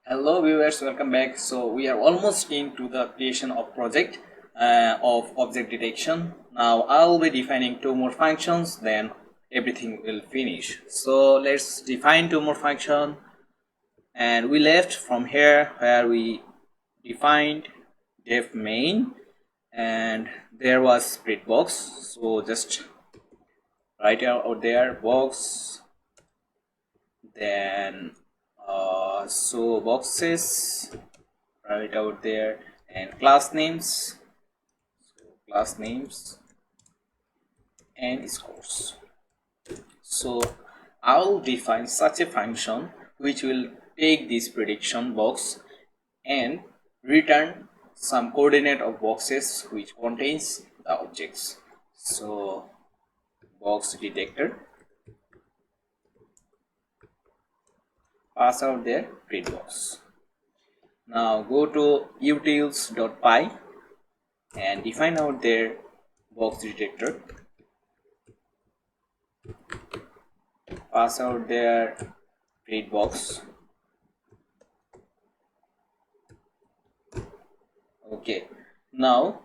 Hello viewers, welcome back. So we are almost into the creation of project of object detection. Now I'll be defining two more functions, then everything will finish. So let's define two more functions, and we left from here where we defined def main and there was split box. So just write out there box, then so boxes right out there, and class names, and scores. So I'll define such a function which will take this prediction box and return some coordinate of boxes which contains the objects. So box detector, pass out their print box. Now go to utils.py and define out their box detector, pass out their print box. Okay, now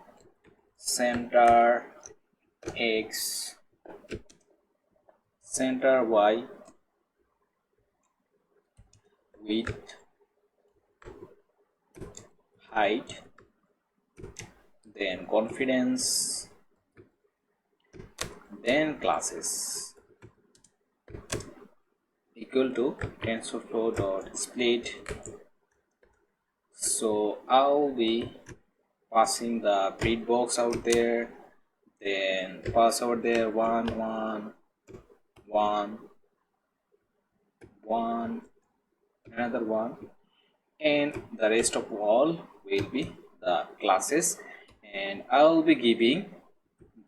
center x, center y, width, height, then confidence, then classes equal to tensorflow dot split. So I'll be passing the print box out there, then pass out there 1 1 1 1, another one, and the rest of all will be the classes, and I will be giving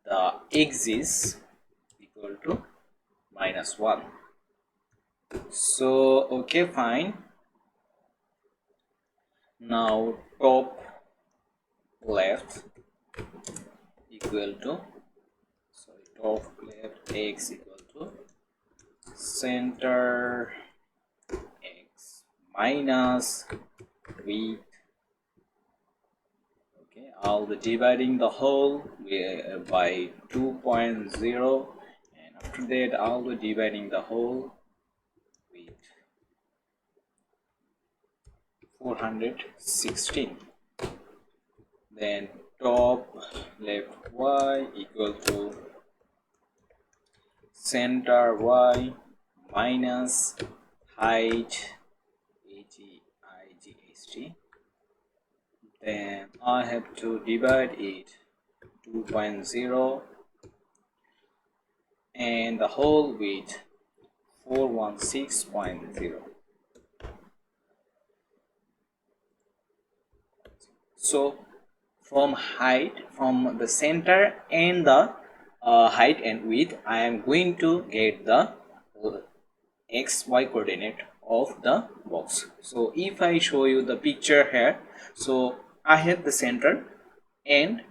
the axis equal to -1. So okay, fine. Now top left equal to top left x equal to center x minus width. Okay, I'll be dividing the whole by 2.0, and after that I'll be dividing the whole with 416. Then top left y equal to center y minus height HEIGHT. Then I have to divide it 2.0 and the whole with 416.0. So from the center and the height and width, I am going to get the xy coordinate of the box. So if I show you the picture here, so I have the center and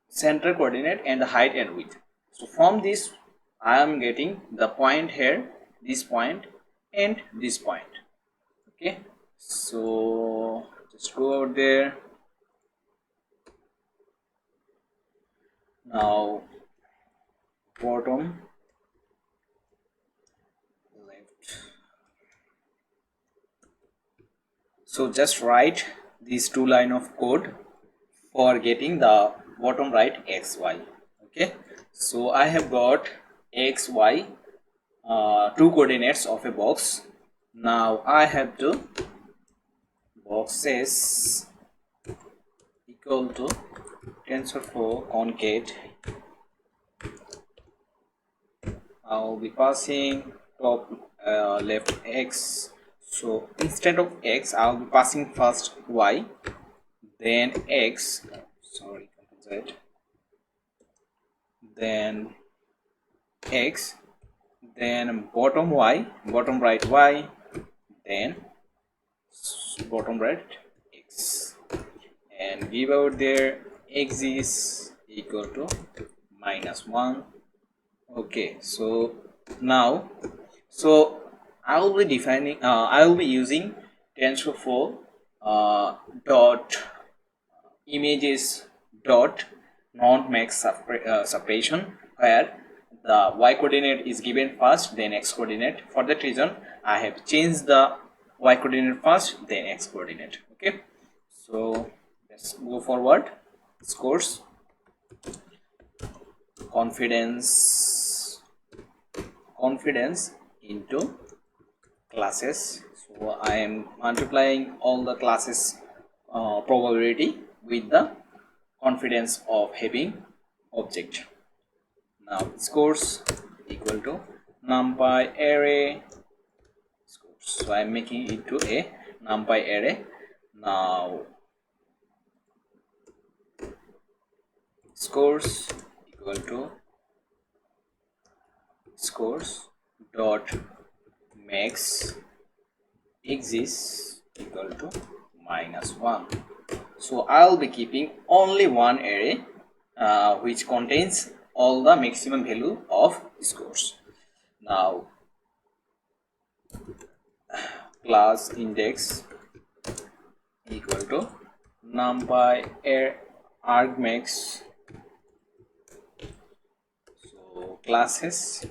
center coordinate and the height and width. So from this I am getting the point here, this point and this point. Okay, so just go out there. Now bottom left, so just write these two line of code for getting the bottom right xy. Okay, so I have got xy, two coordinates of a box. Now I have to boxes equal to tensorflow concat. I'll be passing top left x. So instead of x, I'll be passing first y, then x, sorry, z, then x, then bottom y, bottom right y, then bottom right x, and give out their x is equal to -1. Okay, so now I will be defining I will be using TensorFlow dot images dot non-max separation, where the y coordinate is given first, then x coordinate. For that reason, I have changed the y coordinate first, then x coordinate. Okay, so let's go forward. Scores, confidence into classes. So I am multiplying all the classes probability with the confidence of having object. Now scores equal to NumPy array scores. So I am making it to a NumPy array. Now scores equal to scores dot max exists equal to -1. So I'll be keeping only one array which contains all the maximum value of scores. Now class index equal to NumPy argmax. So classes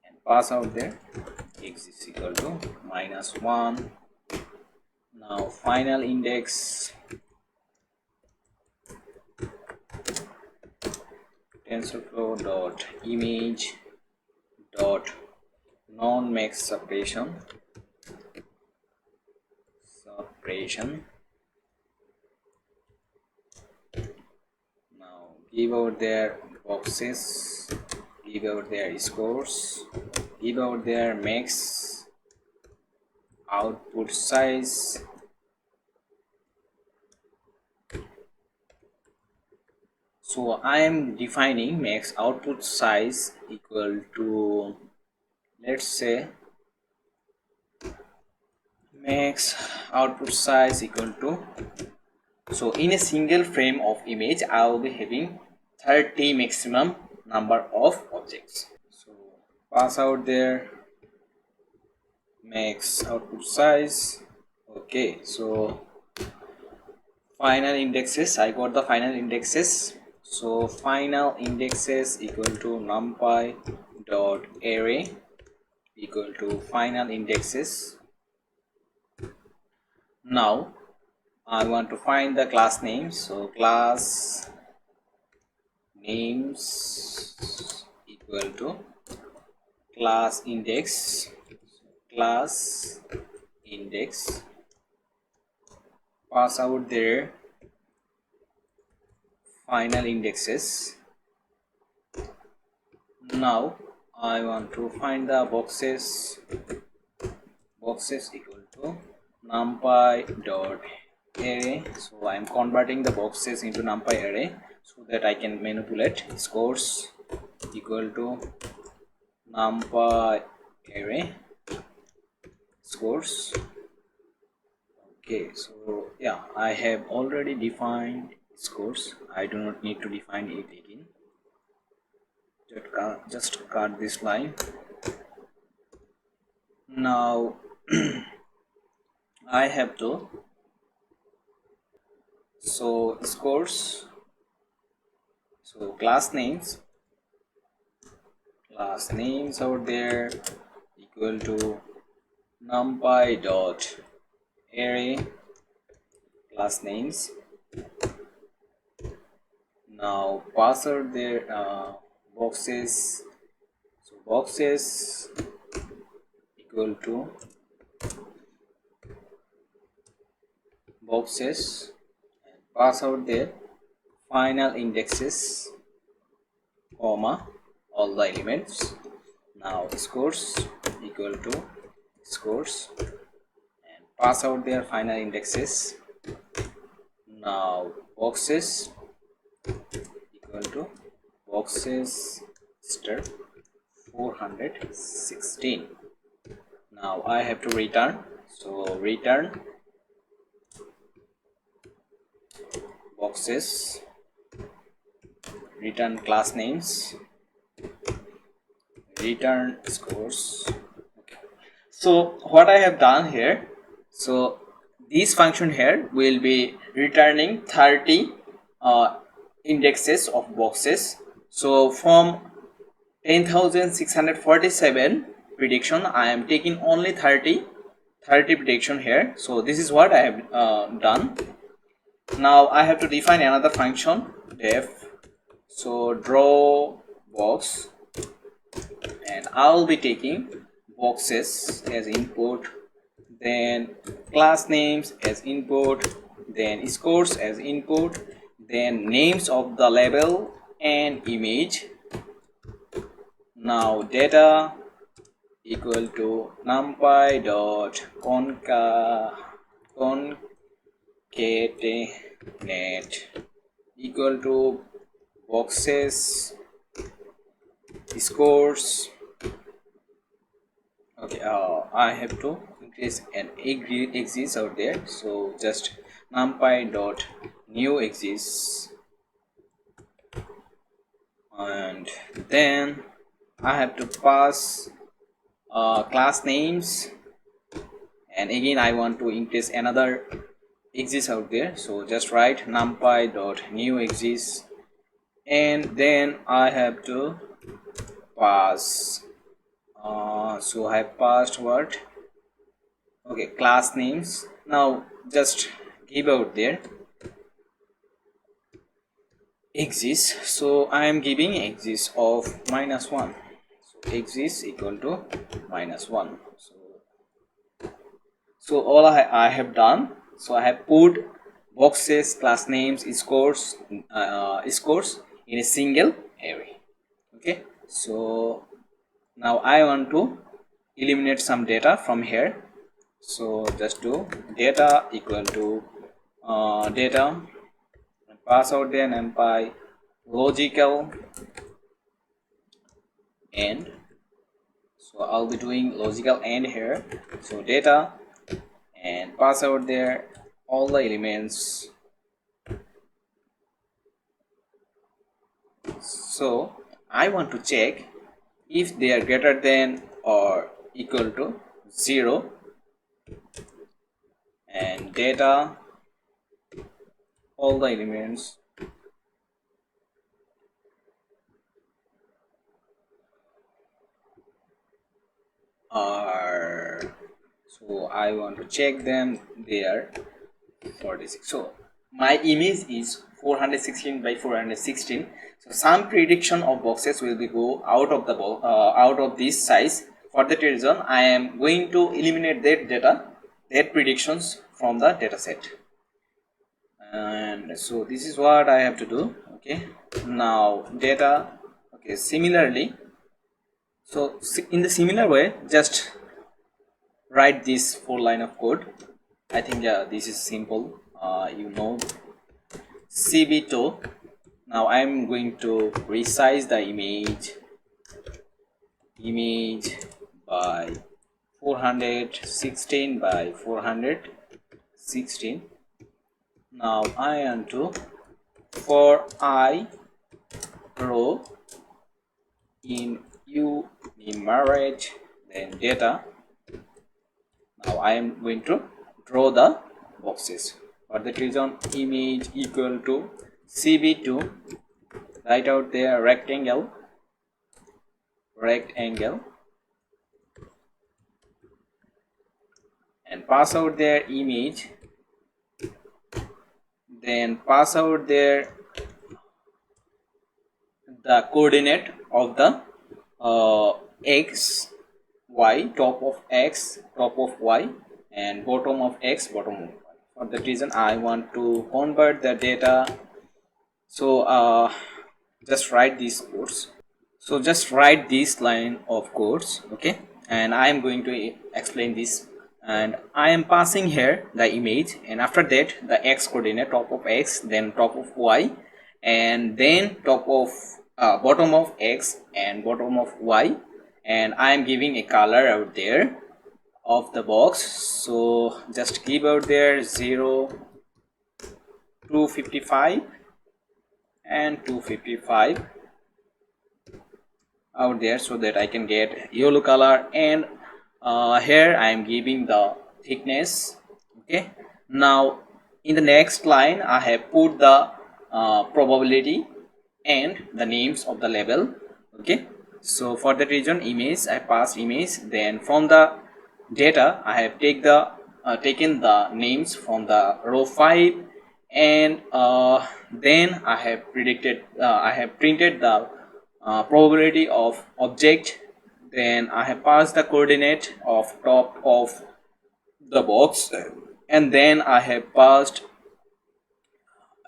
and pass out there x is equal to -1. Now final index TensorFlow dot image dot non-max separation. Now give out their boxes, give out their scores, give out their max output size. So I am defining max output size equal to, let's say, max output size equal to, so in a single frame of image I will be having 30 maximum number of objects. So pass out their max output size. Okay, so final indexes, I got the final indexes. So final indexes equal to NumPy dot array equal to final indexes. Now I want to find the class names. So class names equal to class index. Class index, pass out their final indexes. Now I want to find the boxes equal to NumPy dot array. So I am converting the boxes into NumPy array so that I can manipulate. Scores equal to NumPy array scores. Okay, so yeah, I have already defined scores. I do not need to define it again. Just cut this line. Now I have to, so scores, so class names out there equal to NumPy dot array class names. Now pass out their boxes. So boxes equal to boxes and pass out their final indexes, comma, all the elements. Now scores equal to scores and pass out their final indexes. Now boxes equal to boxes star 416. Now I have to return, so return boxes, return class names, return scores. Okay. So what I have done here, so this function here will be returning 30 indexes of boxes. So from 10,647 prediction, I am taking only 30 prediction here. So this is what I have done. Now I have to define another function, def. So draw box, and I'll be taking boxes as input, then class names as input, then scores as input, then names of the label and image. Now data equal to numpy dot concatenate equal to boxes scores. Okay, I have to increase an axis out there, so just numpy dot new axis, and then I have to pass class names, and again I want to increase another axis out there, so just write numpy dot new axis, and then I have to pass so I have passed what, okay, class names. Now just give out there axis, so I am giving axis of -1, so axis equal to -1. So all I have done, so I have put boxes, class names, scores in a single array. Okay, so now I want to eliminate some data from here, so just do data equal to data, and pass out there NumPy logical AND. So I'll be doing logical AND here, so data, and pass out there all the elements. So I want to check if they are greater than or equal to 0, and data all the elements are, so I want to check them, they are 46. So my image is 416 by 416, so some prediction of boxes will be go out of the out of this size. For that reason I am going to eliminate that data, that predictions from the data set, and so this is what I have to do. Okay, now data, okay, similarly, so in the similar way, just write this 4 line of code. I think this is simple, you know, cb2. Now I am going to resize the image by 416 by 416. now I want to, for I row in enumerate, then data. Now I am going to draw the boxes. For that reason image equal to cb2, write out there rectangle, and pass out their image, then pass out their the coordinate of the x, y, top of x, top of y, and bottom of x, bottom of y. For that reason I want to convert the data, so just write these codes. So just write this line of codes, okay, and I am going to explain this, and I am passing here the image, and after that the x coordinate, top of x, then top of y, and then top of bottom of x and bottom of y, and I am giving a color out there of the box. So just give out there 0, 255 and 255 out there, so that I can get yellow color, and here I am giving the thickness. Okay, now in the next line I have put the probability and the names of the label. Okay, so for that reason image I passed image. Then from the data I have taken the names from the row 5, and then I have printed the probability of object. Then I have passed the coordinate of top of the box, and then I have passed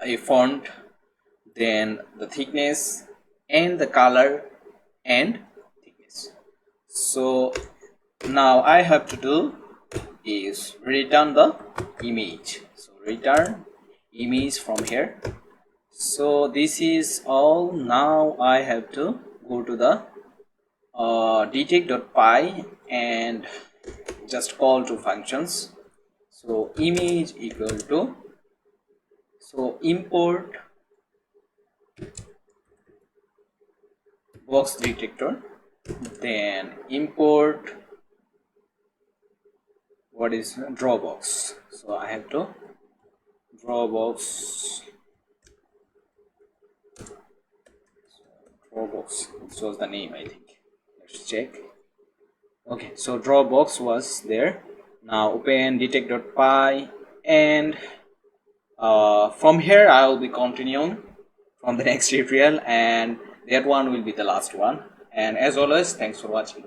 a font, then the thickness and the color and thickness. So now I have to do is return the image. So return image from here. So this is all. Now I have to go to the detect.py and just call two functions. So image equal to, so import box detector, then import what is draw box. So I have to draw box, this was the name, I think. Let's check. Okay, so draw box was there. Now open detect.py, and from here I will be continuing from the next tutorial, and that one will be the last one. And as always, thanks for watching.